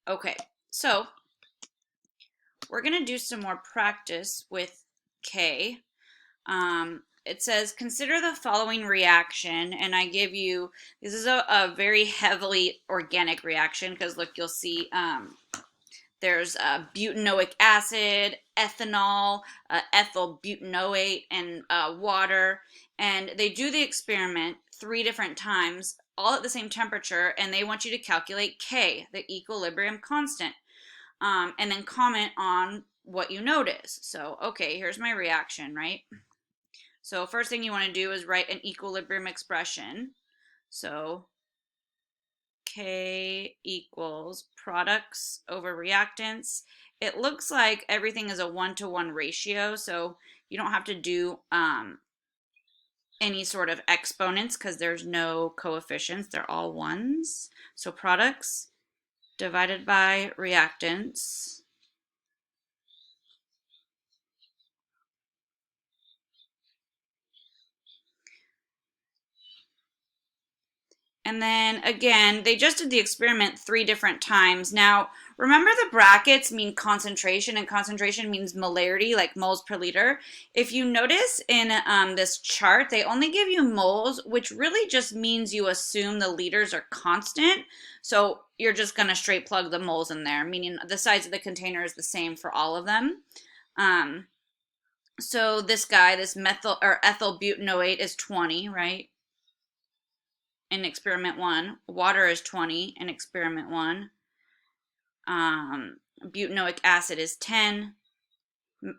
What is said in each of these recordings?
Okay, so we're going to do some more practice with K. It says, consider the following reaction, and I give you, this is a very heavily organic reaction, because look, you'll see there's butanoic acid, ethanol, ethyl butanoate, and water, and they do the experiment 3 different times, all at the same temperature, and they want you to calculate K, the equilibrium constant, and then comment on what you notice. So, okay, here's my reaction, right? So first thing you want to do is write an equilibrium expression. So K equals products over reactants. It looks like everything is a 1-to-1 ratio, so you don't have to do any sort of exponents because there's no coefficients. They're all ones. So products divided by reactants. And then again, they just did the experiment 3 different times. Now, remember the brackets mean concentration, and concentration means molarity, like moles per liter. If you notice in this chart, they only give you moles, which really just means you assume the liters are constant. So you're just going to straight plug the moles in there, meaning the size of the container is the same for all of them. So this guy, this methyl or ethyl butanoate is 20, right? In experiment 1. Water is 20 in experiment 1. Butanoic acid is 10.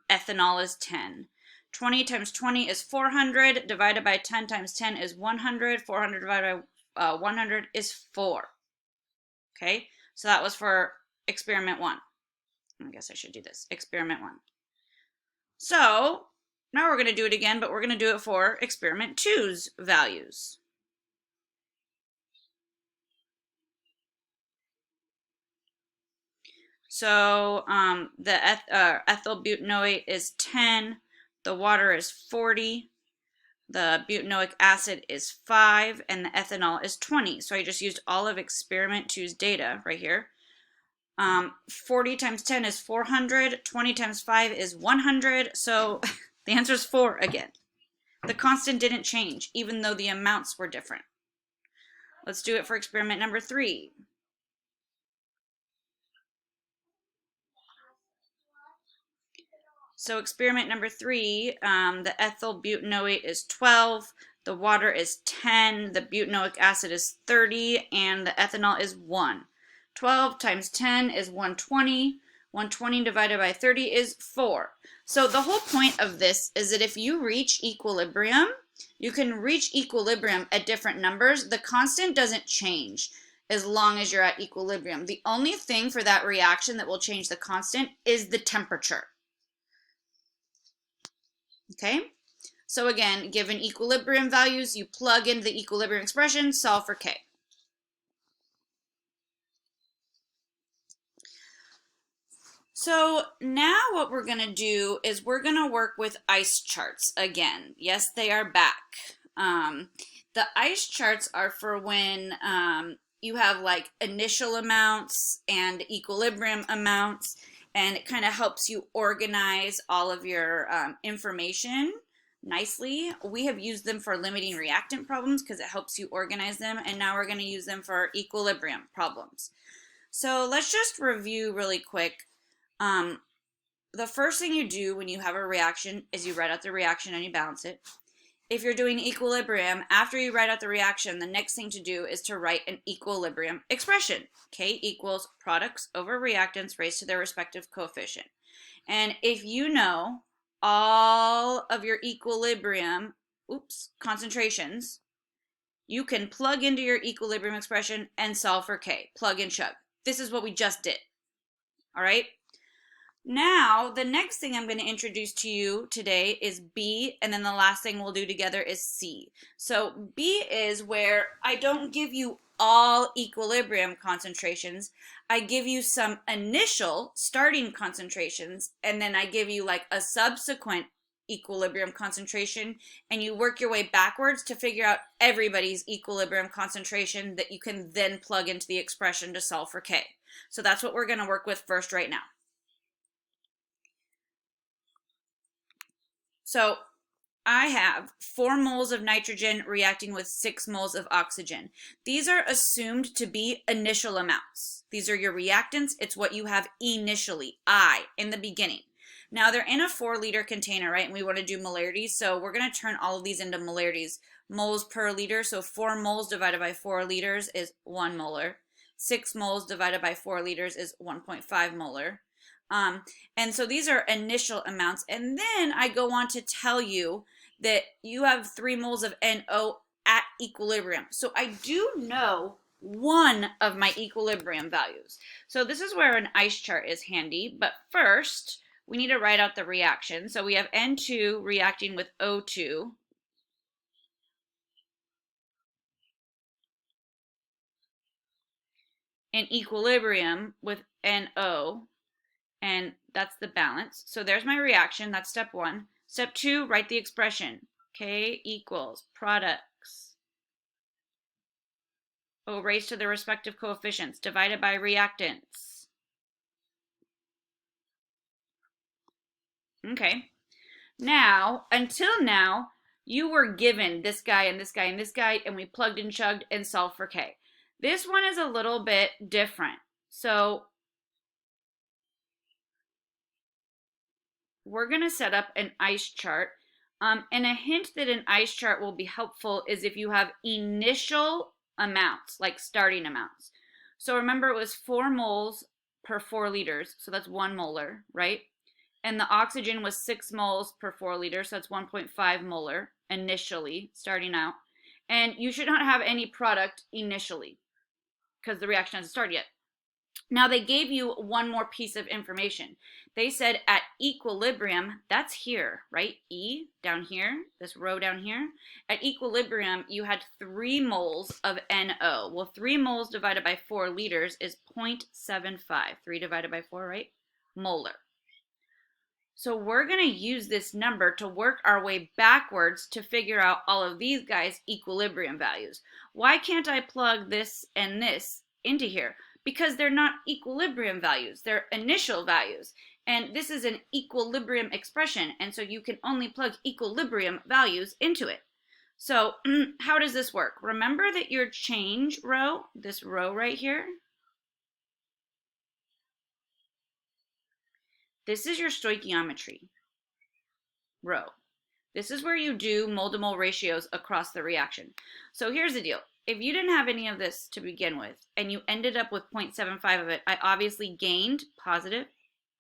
Ethanol is 10. 20 times 20 is 400. Divided by 10 times 10 is 100. 400 divided by 100 is 4. Okay, so that was for experiment 1. I guess I should do this. Experiment 1. So now we're going to do it again, but we're going to do it for experiment 2's values. So the ethyl butanoate is 10, the water is 40, the butanoic acid is 5, and the ethanol is 20. So I just used all of experiment 2's data right here. 40 times 10 is 400, 20 times 5 is 100, so the answer is 4 again. The constant didn't change, even though the amounts were different. Let's do it for experiment number 3. So experiment number 3, the ethyl butanoate is 12, the water is 10, the butanoic acid is 30, and the ethanol is 1. 12 times 10 is 120. 120 divided by 30 is 4. So the whole point of this is that if you reach equilibrium, you can reach equilibrium at different numbers. The constant doesn't change as long as you're at equilibrium. The only thing for that reaction that will change the constant is the temperature. Okay, so again, given equilibrium values, you plug in the equilibrium expression, solve for K. So now what we're going to do is we're going to work with ice charts again. Yes, they are back. The ice charts are for when you have like initial amounts and equilibrium amounts, and it kind of helps you organize all of your information nicely. We have used them for limiting reactant problems because it helps you organize them, and now we're going to use them for equilibrium problems. So let's just review really quick. The first thing you do when you have a reaction is you write out the reaction and you balance it. If you're doing equilibrium, after you write out the reaction, the next thing to do is to write an equilibrium expression. K equals products over reactants raised to their respective coefficient. And if you know all of your equilibrium, concentrations, you can plug into your equilibrium expression and solve for K. Plug and chug. This is what we just did. All right? Now, the next thing I'm going to introduce to you today is B, and then the last thing we'll do together is C. So B is where I don't give you all equilibrium concentrations. I give you some initial starting concentrations, and then I give you like a subsequent equilibrium concentration, and you work your way backwards to figure out everybody's equilibrium concentration that you can then plug into the expression to solve for K. So that's what we're going to work with first right now. So I have 4 moles of nitrogen reacting with 6 moles of oxygen. These are assumed to be initial amounts. These are your reactants. It's what you have initially, I, in the beginning. Now they're in a 4-liter container, right? And we want to do molarities. So we're going to turn all of these into molarities. Moles per liter. So 4 moles divided by 4 liters is 1 molar. 6 moles divided by 4 liters is 1.5 molar. And so these are initial amounts. And then I go on to tell you that you have 3 moles of NO at equilibrium. So I do know one of my equilibrium values. So this is where an ice chart is handy. But first, we need to write out the reaction. So we have N2 reacting with O2. In equilibrium with NO. And that's the balance. So there's my reaction. That's step 1. Step 2, write the expression. K equals products O raised to the respective coefficients divided by reactants. Okay. Now, until now, you were given this guy and this guy and this guy, and we plugged and chugged and solved for K. This one is a little bit different. So we're going to set up an ice chart. And a hint that an ice chart will be helpful is if you have initial amounts, like starting amounts. So remember, it was 4 moles per 4 liters, so that's 1 molar, right? And the oxygen was 6 moles per 4 liters, so that's 1.5 molar initially, starting out. And you should not have any product initially, because the reaction hasn't started yet. Now they gave you one more piece of information. They said at equilibrium, that's here, right? E down here, this row down here. At equilibrium, you had 3 moles of NO. Well, 3 moles divided by 4 liters is 0.75. 3 divided by 4, right? Molar. So we're going to use this number to work our way backwards to figure out all of these guys' equilibrium values. Why can't I plug this and this into here? Because they're not equilibrium values, they're initial values. And this is an equilibrium expression, and so you can only plug equilibrium values into it. So how does this work? Remember that your change row, this row right here, this is your stoichiometry row. This is where you do mole-to-mole ratios across the reaction. So here's the deal. If you didn't have any of this to begin with, and you ended up with 0.75 of it, I obviously gained positive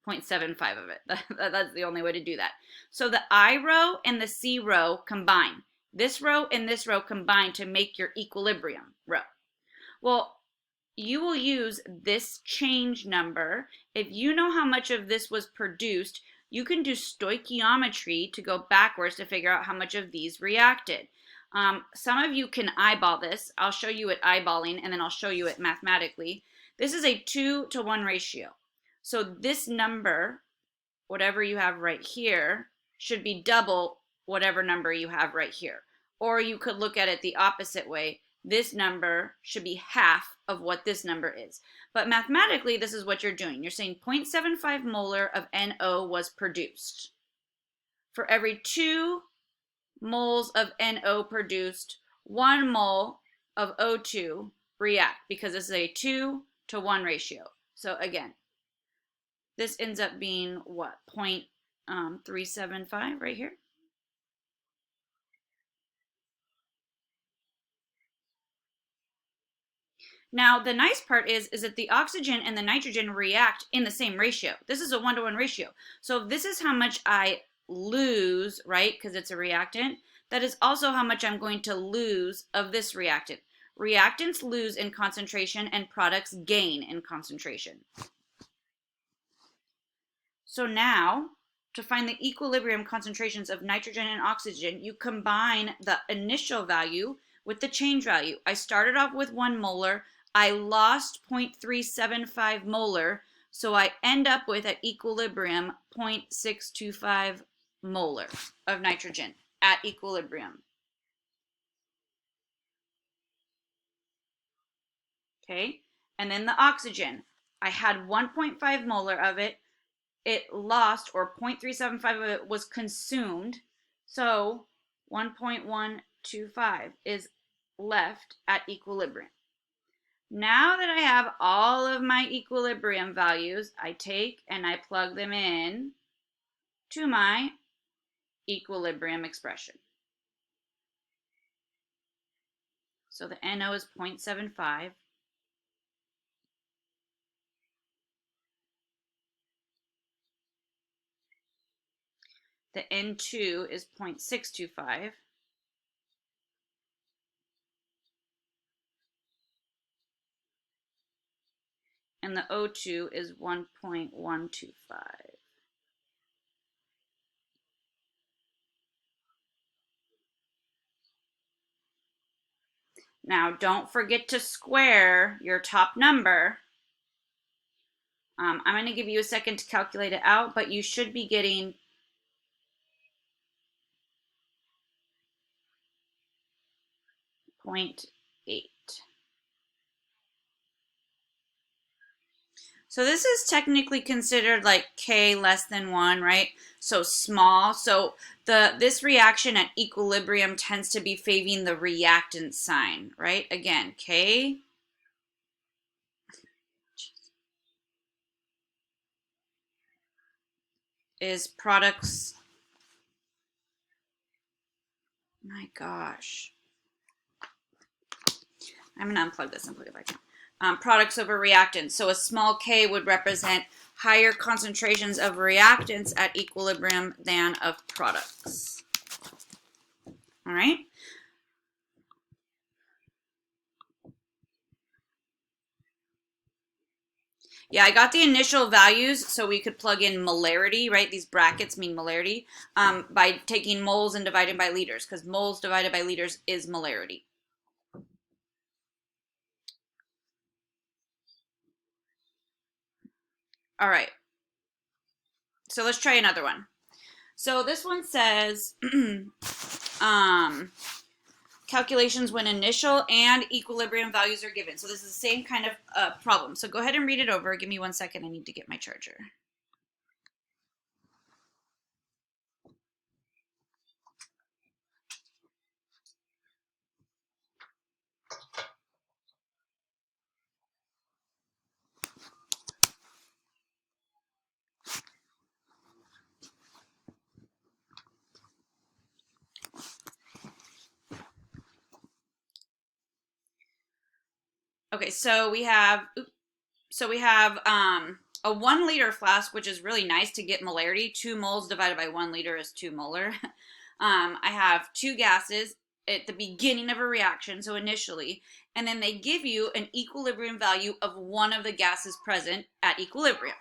0.75 of it. That's the only way to do that. So the I row and the C row combine. This row and this row combine to make your equilibrium row. Well, you will use this change number. If you know how much of this was produced, you can do stoichiometry to go backwards to figure out how much of these reacted. Some of you can eyeball this. I'll show you it eyeballing, and then I'll show you it mathematically. This is a 2-to-1 ratio. So this number, whatever you have right here, should be double whatever number you have right here. Or you could look at it the opposite way. This number should be half of what this number is. But mathematically, this is what you're doing. You're saying 0.75 molar of NO was produced. For every 2 moles of NO produced, 1 mole of O2 react, because this is a 2-to-1 ratio. So again, this ends up being what? 0.375 right here. Now, the nice part is that the oxygen and the nitrogen react in the same ratio. This is a 1-to-1 ratio. So if this is how much I lose, right, because it's a reactant, that is also how much I'm going to lose of this reactant. Reactants lose in concentration and products gain in concentration. So now, to find the equilibrium concentrations of nitrogen and oxygen, you combine the initial value with the change value. I started off with 1 molar. I lost 0.375 molar, so I end up with, at equilibrium, 0.625 molar of nitrogen at equilibrium. Okay, and then the oxygen. I had 1.5 molar of it. It lost, or 0.375 of it was consumed. So 1.125 is left at equilibrium. Now that I have all of my equilibrium values, I take and I plug them in to my equilibrium expression. So the NO is 0.75. The N2 is 0.625. And the O2 is 1.125. Now, don't forget to square your top number. I'm going to give you a second to calculate it out, but you should be getting 0.8. So this is technically considered like K less than 1, right? So small. So this reaction at equilibrium tends to be favoring the reactant sign, right? Again, K is products. My gosh. I'm going to unplug this and plug it back in. Products over reactants. So a small K would represent higher concentrations of reactants at equilibrium than of products. All right. Yeah, I got the initial values so we could plug in molarity, right? These brackets mean molarity, by taking moles and dividing by liters, because moles divided by liters is molarity. All right. So let's try another one. So this one says calculations when initial and equilibrium values are given. So this is the same kind of problem. So go ahead and read it over. Give me 1 second. I need to get my charger. Okay, so we have a 1 liter flask, which is really nice to get molarity. 2 moles divided by 1 liter is 2 molar. I have 2 gases at the beginning of a reaction, so initially, and then they give you an equilibrium value of one of the gases present at equilibrium.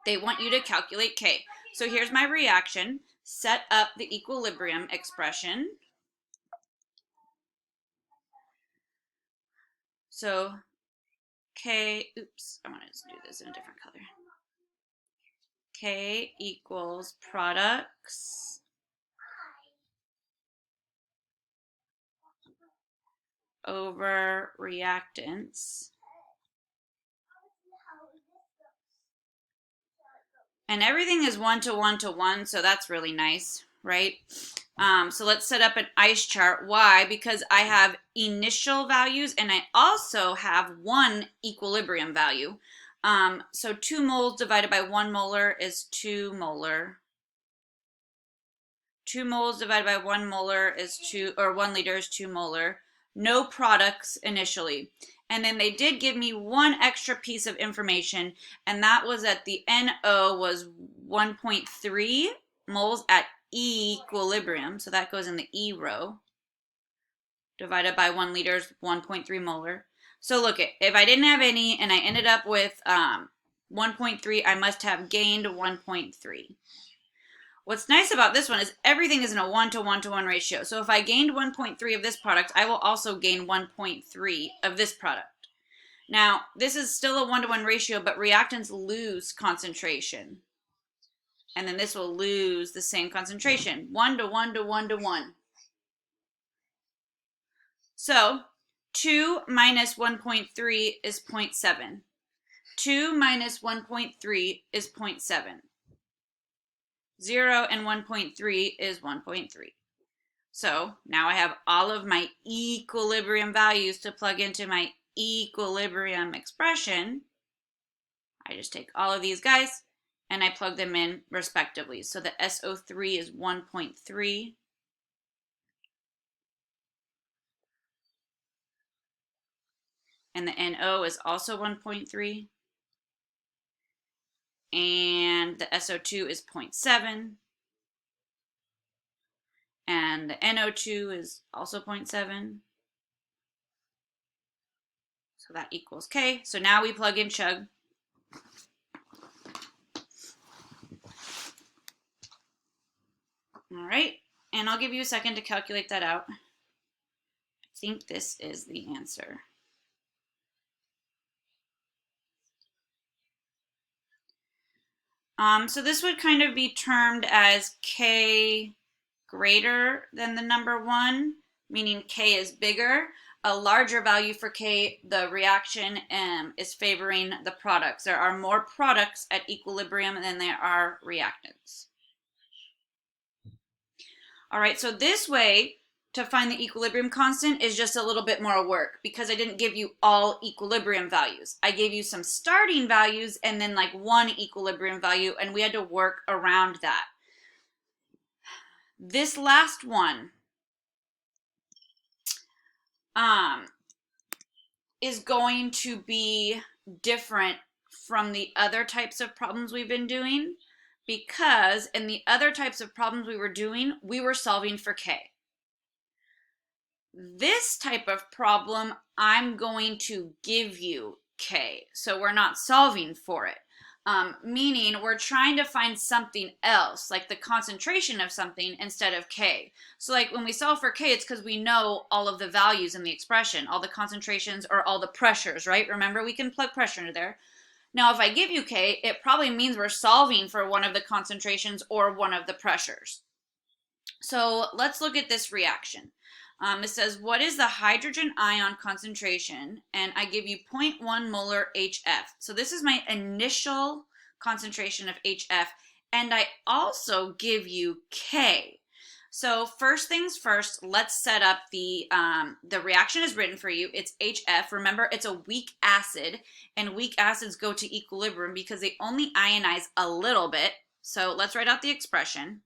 They want you to calculate K. So here's my reaction. Set up the equilibrium expression. So K, oops, I want to do this in a different color. K equals products over reactants. And everything is 1 to 1 to 1, so that's really nice, right? So let's set up an ice chart. Why? Because I have initial values and I also have one equilibrium value. So 2 moles divided by 1 molar is 2 molar. 2 moles divided by 1 molar is 2, or 1 liter is 2 molar. No products initially. And then they did give me one extra piece of information, and that was that the NO was 1.3 moles at equilibrium. So that goes in the E row. Divided by 1 liter is 1.3 molar. So look, if I didn't have any and I ended up with 1.3, I must have gained 1.3. What's nice about this one is everything is in a 1 to 1 to 1 ratio. So if I gained 1.3 of this product, I will also gain 1.3 of this product. Now, this is still a 1 to 1 ratio, but reactants lose concentration. And then this will lose the same concentration, 1 to 1 to 1 to 1. So 2 minus 1.3 is 0.7. 2 minus 1.3 is 0.7. 0 and 1.3 is 1.3. So now I have all of my equilibrium values to plug into my equilibrium expression. I just take all of these guys and I plug them in respectively. So the SO3 is 1.3. And the NO is also 1.3. And the SO2 is 0.7. And the NO2 is also 0.7. So that equals K. So now we plug in chug. All right, and I'll give you a second to calculate that out. I think this is the answer. So this would kind of be termed as K greater than the number 1, meaning K is bigger. A larger value for K, the reaction is favoring the products. There are more products at equilibrium than there are reactants. All right, so this way to find the equilibrium constant is just a little bit more work because I didn't give you all equilibrium values. I gave you some starting values and then like one equilibrium value, and we had to work around that. This last one is going to be different from the other types of problems we've been doing, because in the other types of problems we were doing, we were solving for K. This type of problem, I'm going to give you K, so we're not solving for it. Meaning we're trying to find something else, like the concentration of something instead of K. So like when we solve for K, it's because we know all of the values in the expression, all the concentrations or all the pressures, right? Remember, we can plug pressure into there. Now, if I give you K, it probably means we're solving for one of the concentrations or one of the pressures. So let's look at this reaction. It says, what is the hydrogen ion concentration? And I give you 0.1 molar HF. So this is my initial concentration of HF. And I also give you K. So first things first, let's set up the reaction is written for you. It's HF. Remember, it's a weak acid, and weak acids go to equilibrium because they only ionize a little bit. So let's write out the expression.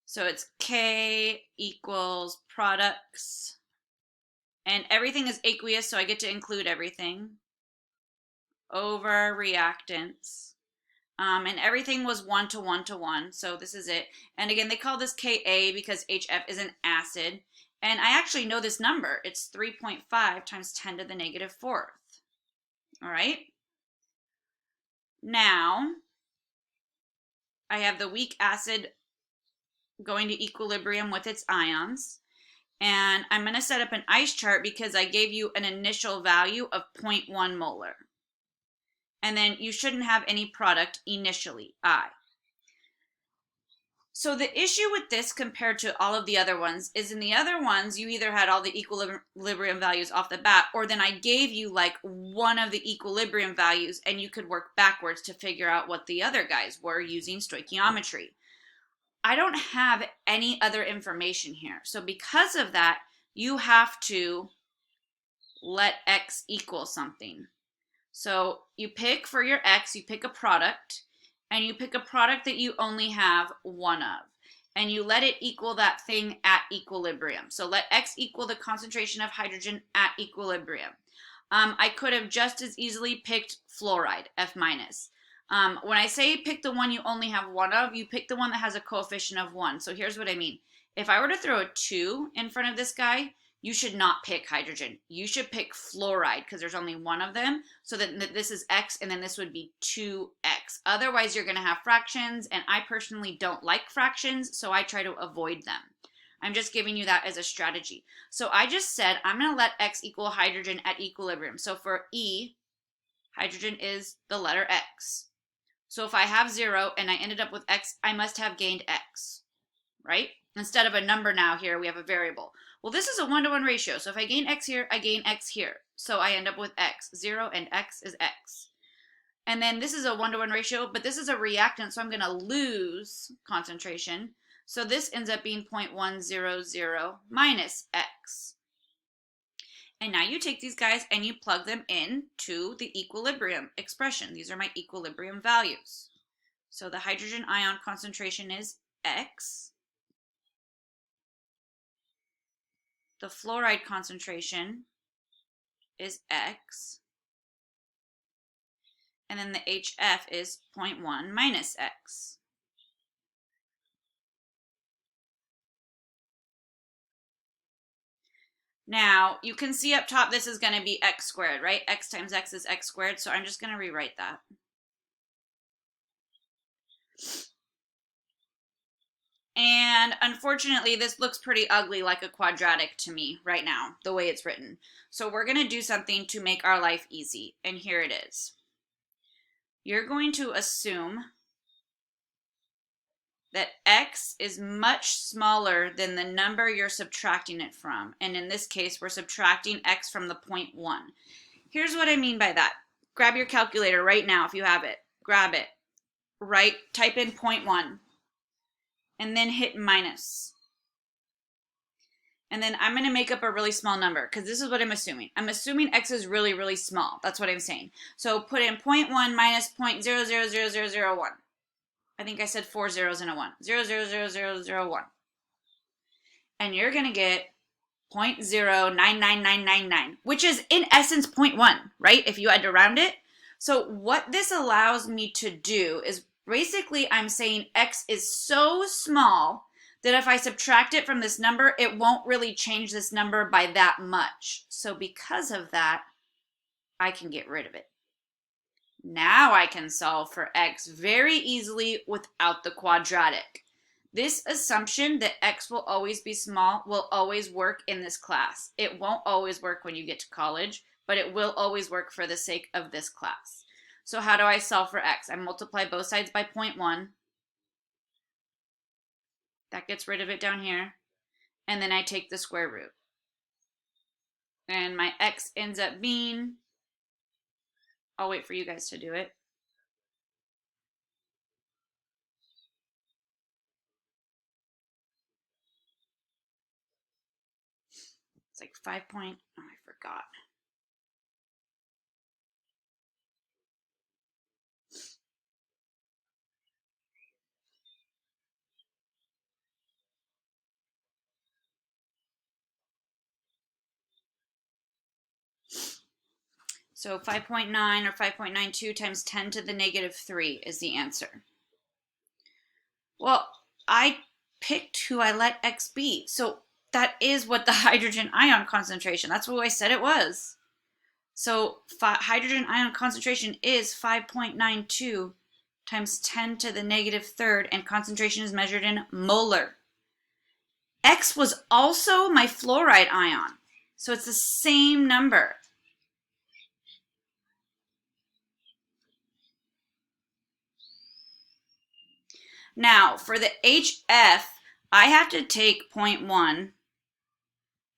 So it's K equals products, and everything is aqueous, so I get to include everything, over reactants. And everything was 1 to 1 to 1, so this is it. And again, they call this Ka because HF is an acid. And I actually know this number. It's 3.5 times 10 to the negative 4th. All right? Now, I have the weak acid going to equilibrium with its ions. And I'm going to set up an ice chart because I gave you an initial value of 0.1 molar. And then you shouldn't have any product initially, I. So the issue with this compared to all of the other ones is in the other ones, you either had all the equilibrium values off the bat, or then I gave you like one of the equilibrium values and you could work backwards to figure out what the other guys were using stoichiometry. I don't have any other information here. So because of that, you have to let X equal something. So you pick for your X, you pick a product, and you pick a product that you only have one of. And you let it equal that thing at equilibrium. So let X equal the concentration of hydrogen at equilibrium. I could have just as easily picked fluoride, F minus. When I say pick the one you only have one of, you pick the one that has a coefficient of 1. So here's what I mean. If I were to throw a 2 in front of this guy, you should not pick hydrogen. You should pick fluoride because there's only one of them. So that this is X and then this would be 2X. Otherwise, you're going to have fractions, and I personally don't like fractions, so I try to avoid them. I'm just giving you that as a strategy. So I just said I'm going to let X equal hydrogen at equilibrium. So for E, hydrogen is the letter X. So if I have 0 and I ended up with X, I must have gained X, right? Instead of a number now here, we have a variable. Well, this is a 1-to-1 ratio. So if I gain X here, I gain X here. So I end up with X. 0 and X is X. And then this is a 1-to-1 ratio, but this is a reactant, so I'm going to lose concentration. So this ends up being 0.100 minus X. And now you take these guys and you plug them in to the equilibrium expression. These are my equilibrium values. So the hydrogen ion concentration is X. The fluoride concentration is X. And then the HF is 0.1 minus X. Now, you can see up top this is going to be X squared, right? X times X is X squared, so I'm just going to rewrite that. And unfortunately, this looks pretty ugly like a quadratic to me right now, the way it's written. So we're going to do something to make our life easy, and here it is. You're going to assume that X is much smaller than the number you're subtracting it from. And in this case, we're subtracting X from the 0.1. Here's what I mean by that. Grab your calculator right now if you have it. Grab it. Type in 0.1. And then hit minus. And then I'm going to make up a really small number because this is what I'm assuming. I'm assuming X is really, really small. That's what I'm saying. So put in 0.1 minus 0.000001. I think I said 4 zeros and a 1. 0.00001. And you're going to get 0.099999, which is in essence 0.1, right? If you had to round it. So what this allows me to do is basically I'm saying X is so small that if I subtract it from this number, it won't really change this number by that much. So because of that, I can get rid of it. Now I can solve for X very easily without the quadratic. This assumption that X will always be small will always work in this class. It won't always work when you get to college, but it will always work for the sake of this class. So how do I solve for X? I multiply both sides by 0.1. That gets rid of it down here. And then I take the square root. And my X ends up being, I'll wait for you guys to do it. It's like 5 point, oh, I forgot. So 5.9 or 5.92 times 10 to the negative 3 is the answer. Well, I picked who I let X be. So that is what the hydrogen ion concentration, that's what I said it was. So hydrogen ion concentration is 5.92 times 10 to the negative 3rd, and concentration is measured in molar. X was also my fluoride ion. So it's the same number. Now, for the HF, I have to take 0.1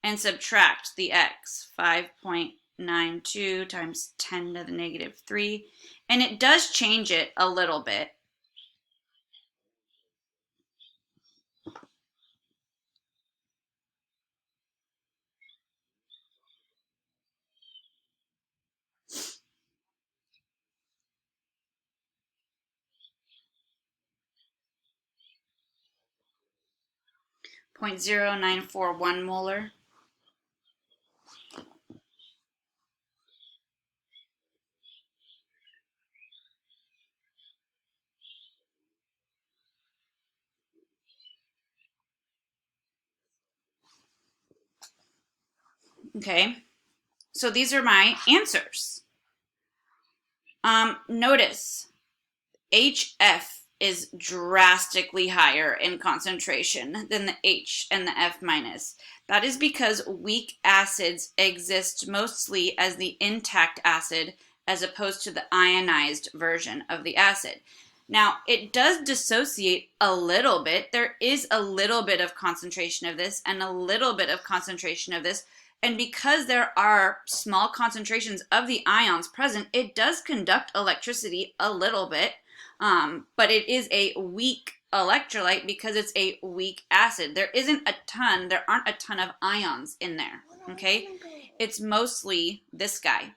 and subtract the X, 5.92 times 10 to the negative 3. And it does change it a little bit. .0941 molar. Okay, so these are my answers. Notice HF is drastically higher in concentration than the H and the F minus. That is because weak acids exist mostly as the intact acid as opposed to the ionized version of the acid. Now, it does dissociate a little bit. There is a little bit of concentration of this and a little bit of concentration of this. And because there are small concentrations of the ions present, it does conduct electricity a little bit, but it is a weak electrolyte because it's a weak acid. There aren't a ton of ions in there, okay? It's mostly this guy.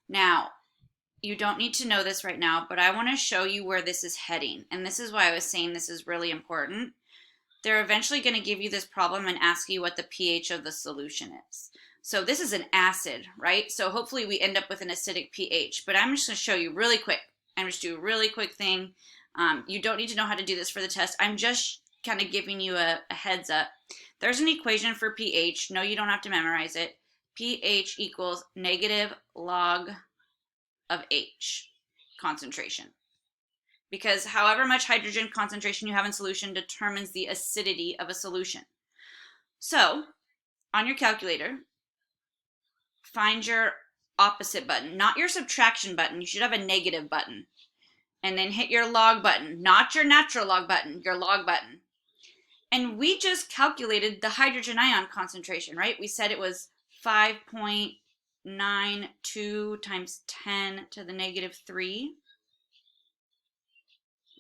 Now, you don't need to know this right now, but I want to show you where this is heading. And this is why I was saying this is really important. They're eventually going to give you this problem and ask you what the pH of the solution is. So this is an acid, right? So hopefully we end up with an acidic pH, but I'm just going to show you really quick. I'm just doing a really quick thing. You don't need to know how to do this for the test. I'm just kind of giving you a heads up. There's an equation for pH. No, you don't have to memorize it. pH equals negative log of H, concentration. Because however much hydrogen concentration you have in solution determines the acidity of a solution. So, on your calculator, find your opposite button, not your subtraction button. You should have a negative button. And then hit your log button, not your natural log button, your log button. And we just calculated the hydrogen ion concentration, right? We said it was 5.92 times 10 to the negative 3.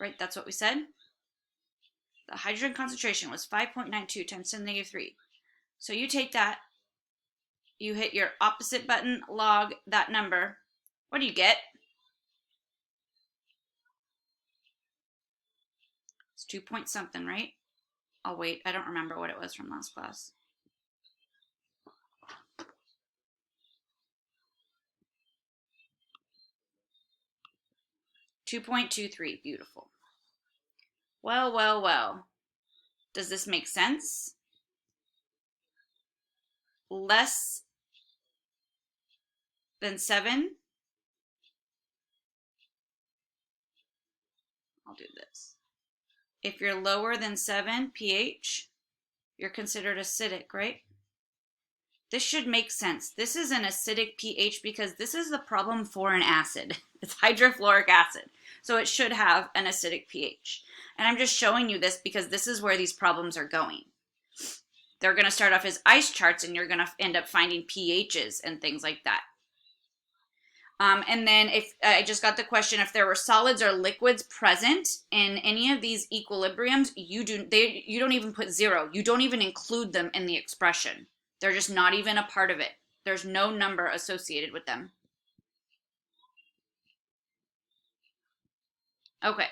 Right, that's what we said. The hydrogen concentration was 5.92 times 10 to the negative 3. So you take that, you hit your opposite button, log that number. What do you get? It's 2 point something, right? Oh wait, I don't remember what it was from last class. 2.23, beautiful. Well, well, well. Does this make sense? Less than 7? I'll do this. If you're lower than 7 pH, you're considered acidic, right? This should make sense. This is an acidic pH because this is the problem for an acid. It's hydrofluoric acid. So it should have an acidic pH. And I'm just showing you this because this is where these problems are going. They're going to start off as ice charts and you're going to end up finding pHs and things like that. And then if I just got the question, if there were solids or liquids present in any of these equilibriums, you don't even put 0. You don't even include them in the expression. They're just not even a part of it. There's no number associated with them. Okay.